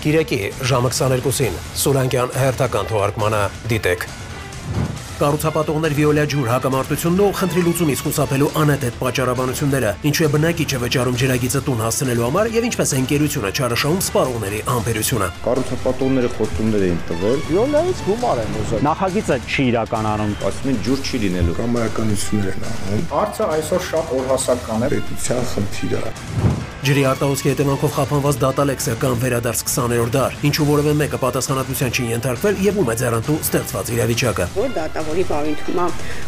Կիրակի ժամը 22-ին Սուրանկյան հերթական թողարկմանը դիտեք։ Կառուցապատողներ Վիոլա ջուր հակամարտությունն ու խնդրի լուծումից խուսափելու անհետ պատճառաբանությունները, ինչու է բնակիչը վճարում ջրագիծը տուն հասցնելու համար եւ ինչպես է ընկերությունը չարաշահում սպառողների անբերությունը։ Կառուցապատողները խոստումներ էին տվել։ Վիոլայից գումար են ուզում։ Նախագիծը չի իրականանում։ Ասում են ջուր չի լինելու։ Կամայականություններ են անում։ Հարցը այսօր շատ օրհասական է։ Պետության խնդիր է։ Ջրի արտահոսքի հետևանքով խափանված դատալեքսը կամ վերադարձ 20-րդ դար, ինչու որևէ մեկը պատասխանատվության չի ենթարկվել եւ ում է ձեռնտու ստեղծված իրավիճակը։ Որ դատավորի բարույթումա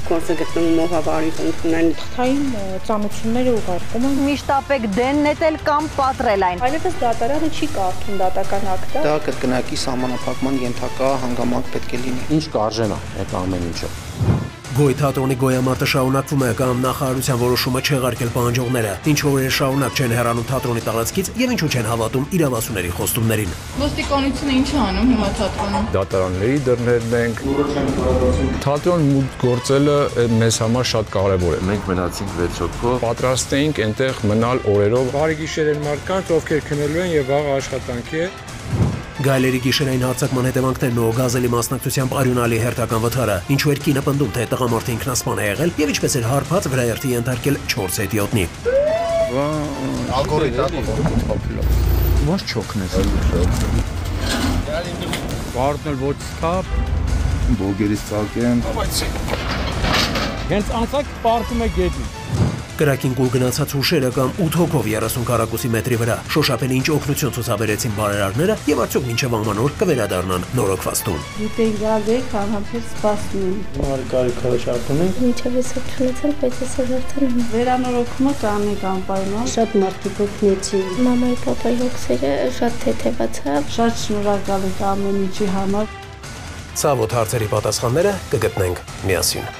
գործը գտնվում մոհավարույթունքներն թթային ծանոթությունները ուղարկում են միշտ ապեք դեն նետել կամ պատրել այն։ Այլևս դատարանը չի կարդում դատական ակտը։ Դա կրկնակի սահմանափակման ենթակա հանգամանք պետք է լինի։ Ինչ կարժենա այդ ամեն ինչը։ Գոյ թատրոնի գոյամարտը շարունակվում է կամ նախարարության որոշումը չեղարկել պահանջողները, ինչ օրեր շարունակ չեն հեռանում թատրոնի տարածքից եւ ինչու չեն հավատում իրավասուների խոստումներին։ Ոստիկանությունը ինչ է անում հիմա թատրոնում։ Դատարանների դռներն ենք։ Թատրոն մուտք գործելը մեզ համար շատ կարեւոր է։ Մենք մնացինք 6 հոգով։ Պատրաստ էինք այնտեղ մնալ օրերով։ Բարի գիշեր են մարդկանց, ովքեր քնելու են եւ վաղ աշխատանքի է։ Գայլերի գիշերային հարձակման հետևանքներն ու գազելի մասնակցությամբ արյունալի հերթական վթարը, ինչու էր կինը պնդում, թե տղամարդը ինքնասպան է եղել եւ ինչպես էր հարբած վրաերթի ենթարկել 4 հետիոտնի։ Ալգորիթմը Ո՞նց չոքնես։ Բարդն էլ ոչ ստապ։ Բոգերից ծակեն։ Հենց անցակ պարտում է գետին։ Կրակին կուլ գնացած հուշերը կամ 8 հոգով 30 քառակուսի մետրի վրա շոշափելի ինչ օգնություն ցուցաբերեցին բարերարները եւ արդյոք մինչեւ ամանոր կվերադառնան նորոգված տուն։ Գիտենք գալեք անհամբեր սպասում են։ Մարգարի քարոչարդում են։ Մինչև այսօր չունեցան, բայց այսօր արդեն վերանորոգումը կանենք անպայման։ Շատ մարդիկ օգնեցին։ Մամայի պապայի հոգսերը շատ թեթևացավ։ Շատ շնորհակալ ենք ամեն ինչի համար։ Ցավոտ հարցերի պատասխանները կգտնենք միասին։